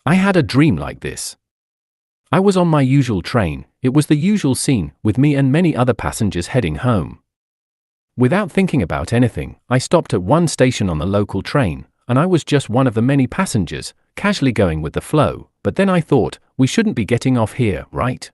I had a dream like this. I was on my usual train. It was the usual scene, with me and many other passengers heading home. Without thinking about anything, I stopped at one station on the local train, and I was just one of the many passengers, casually going with the flow, but then I thought, we shouldn't be getting off here, right?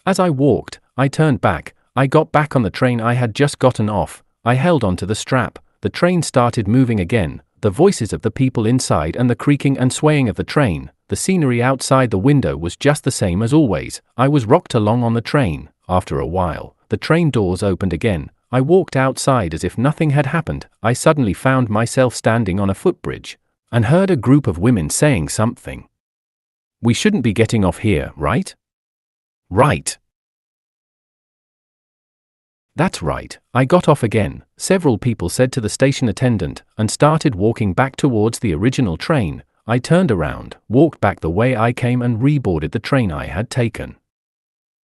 As I walked, I turned back. I got back on the train I had just gotten off. I held onto the strap. The train started moving again. The voices of the people inside and the creaking and swaying of the train. The scenery outside the window was just the same as always. I was rocked along on the train. After a while, the train doors opened again. I walked outside as if nothing had happened. I suddenly found myself standing on a footbridge and heard a group of women saying something. We shouldn't be getting off here, right? Right. That's right. I got off again, several people said to the station attendant, and started walking back towards the original train. I turned around, walked back the way I came and reboarded the train I had taken.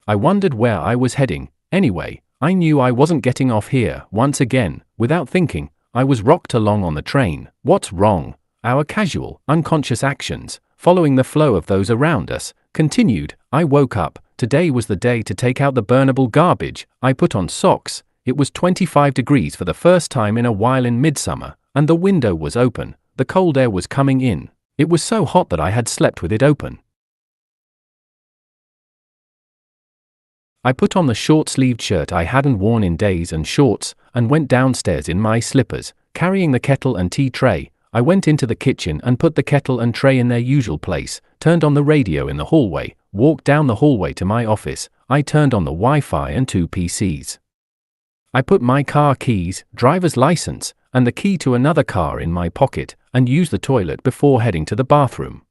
I wondered where I was heading. Anyway, I knew I wasn't getting off here. Once again, without thinking, I was rocked along on the train. What's wrong? Our casual, unconscious actions, following the flow of those around us, continued. I woke up. Today was the day to take out the burnable garbage. I put on socks. It was 25 degrees for the first time in a while in midsummer, and the window was open. The cold air was coming in. It was so hot that I had slept with it open. I put on the short-sleeved shirt I hadn't worn in days and shorts, and went downstairs in my slippers, carrying the kettle and tea tray. I went into the kitchen and put the kettle and tray in their usual place, turned on the radio in the hallway, walked down the hallway to my office. I turned on the Wi-Fi and 2 PCs. I put my car keys, driver's license, and the key to another car in my pocket, and used the toilet before heading to the bathroom.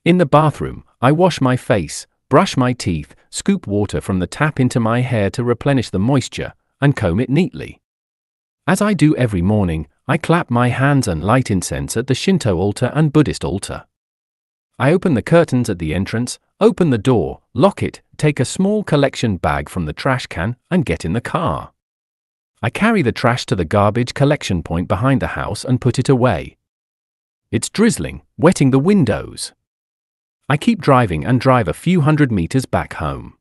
In the bathroom, I wash my face, brush my teeth, scoop water from the tap into my hair to replenish the moisture, and comb it neatly. As I do every morning, I clap my hands and light incense at the Shinto altar and Buddhist altar. I open the curtains at the entrance, open the door, lock it, take a small collection bag from the trash can, and get in the car. I carry the trash to the garbage collection point behind the house and put it away. It's drizzling, wetting the windows. I keep driving and drive a few hundred meters back home.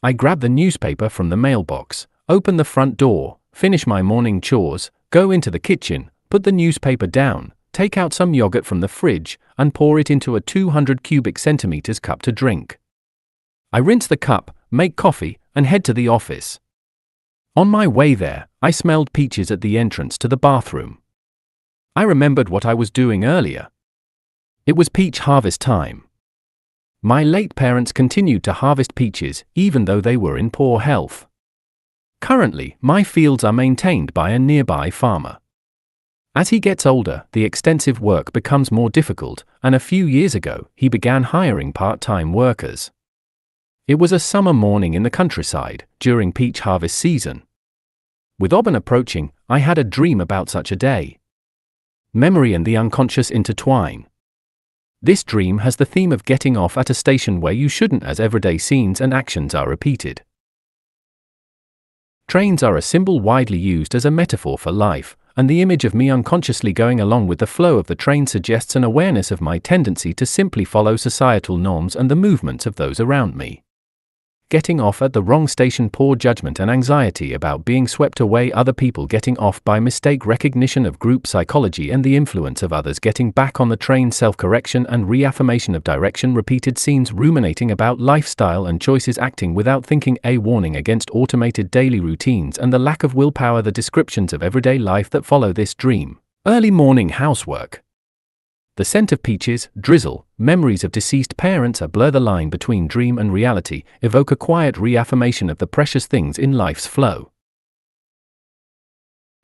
I grab the newspaper from the mailbox, open the front door, finish my morning chores, go into the kitchen, put the newspaper down, take out some yogurt from the fridge, and pour it into a 200 cubic centimeters cup to drink. I rinse the cup, make coffee, and head to the office. On my way there, I smelled peaches at the entrance to the bathroom. I remembered what I was doing earlier. It was peach harvest time. My late parents continued to harvest peaches, even though they were in poor health. Currently, my fields are maintained by a nearby farmer. As he gets older, the extensive work becomes more difficult, and a few years ago, he began hiring part-time workers. It was a summer morning in the countryside, during peach harvest season. With autumn approaching, I had a dream about such a day. Memory and the unconscious intertwine. This dream has the theme of getting off at a station where you shouldn't, as everyday scenes and actions are repeated. Trains are a symbol widely used as a metaphor for life, and the image of me unconsciously going along with the flow of the train suggests an awareness of my tendency to simply follow societal norms and the movements of those around me. Getting off at the wrong station, poor judgment and anxiety about being swept away, other people getting off by mistake, recognition of group psychology and the influence of others getting back on the train, self-correction and reaffirmation of direction, repeated scenes, ruminating about lifestyle and choices, acting without thinking, a warning against automated daily routines and the lack of willpower, the descriptions of everyday life that follow this dream. Early morning housework. The scent of peaches, drizzle, memories of deceased parents blur the line between dream and reality, evoke a quiet reaffirmation of the precious things in life's flow.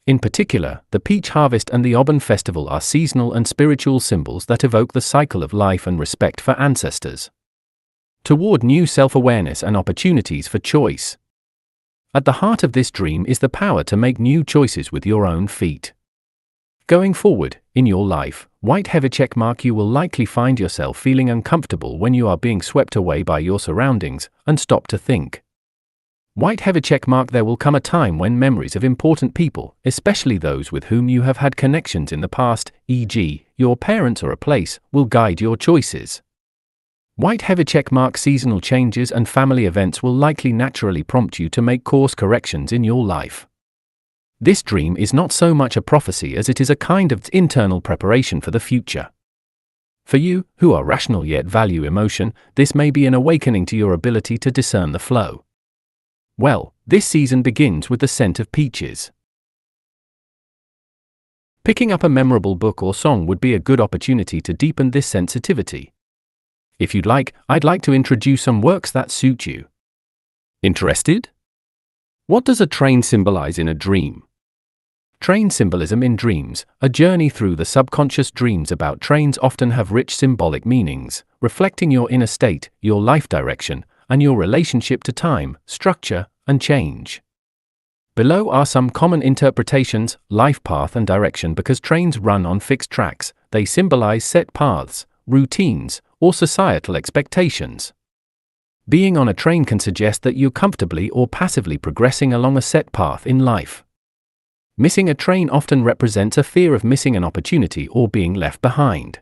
In particular, the peach harvest and the auburn festival are seasonal and spiritual symbols that evoke the cycle of life and respect for ancestors. Toward new self-awareness and opportunities for choice. At the heart of this dream is the power to make new choices with your own feet. Going forward, in your life, white heavy check mark, you will likely find yourself feeling uncomfortable when you are being swept away by your surroundings, and stop to think. White heavy check mark. There will come a time when memories of important people, especially those with whom you have had connections in the past, e.g., your parents or a place, will guide your choices. White heavy check mark. Seasonal changes and family events will likely naturally prompt you to make course corrections in your life. This dream is not so much a prophecy as it is a kind of internal preparation for the future. For you, who are rational yet value emotion, this may be an awakening to your ability to discern the flow. Well, this season begins with the scent of peaches. Picking up a memorable book or song would be a good opportunity to deepen this sensitivity. If you'd like, I'd like to introduce some works that suit you. Interested? What does a train symbolize in a dream? Train symbolism in dreams. A journey through the subconscious. Dreams about trains often have rich symbolic meanings, reflecting your inner state, your life direction, and your relationship to time, structure, and change. Below are some common interpretations: life path and direction. Because trains run on fixed tracks, they symbolize set paths, routines, or societal expectations. Being on a train can suggest that you're comfortably or passively progressing along a set path in life. Missing a train often represents a fear of missing an opportunity or being left behind.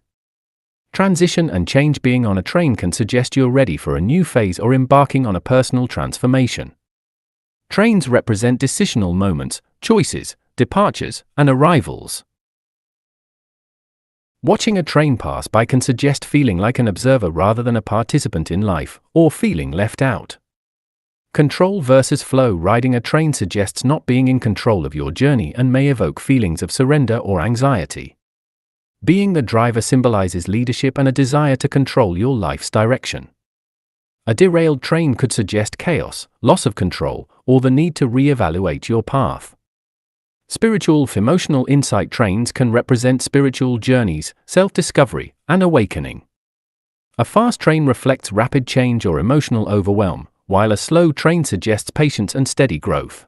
Transition and change. Being on a train can suggest you're ready for a new phase or embarking on a personal transformation. Trains represent decisional moments, choices, departures, and arrivals. Watching a train pass by can suggest feeling like an observer rather than a participant in life, or feeling left out. Control versus flow. Riding a train suggests not being in control of your journey and may evoke feelings of surrender or anxiety. Being the driver symbolizes leadership and a desire to control your life's direction. A derailed train could suggest chaos, loss of control, or the need to re-evaluate your path. Spiritual emotional insight. Trains can represent spiritual journeys, self-discovery, and awakening. A fast train reflects rapid change or emotional overwhelm, while a slow train suggests patience and steady growth.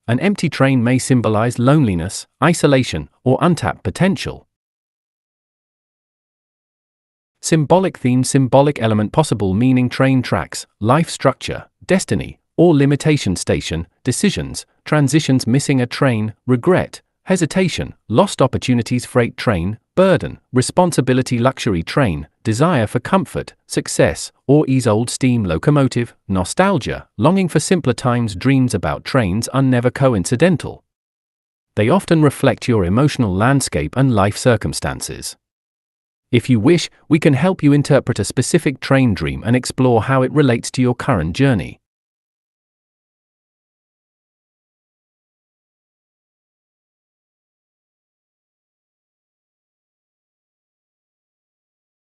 An empty train may symbolize loneliness, isolation, or untapped potential. Symbolic theme. Symbolic element. Possible meaning: train tracks, life structure, destiny, or limitation. Station, decisions, transitions. Missing a train, regret, hesitation, lost opportunities. Freight train, burden, responsibility. Luxury train, desire for comfort, success, or ease. Old steam locomotive, nostalgia, longing for simpler times. Dreams about trains are never coincidental. They often reflect your emotional landscape and life circumstances. If you wish, we can help you interpret a specific train dream and explore how it relates to your current journey.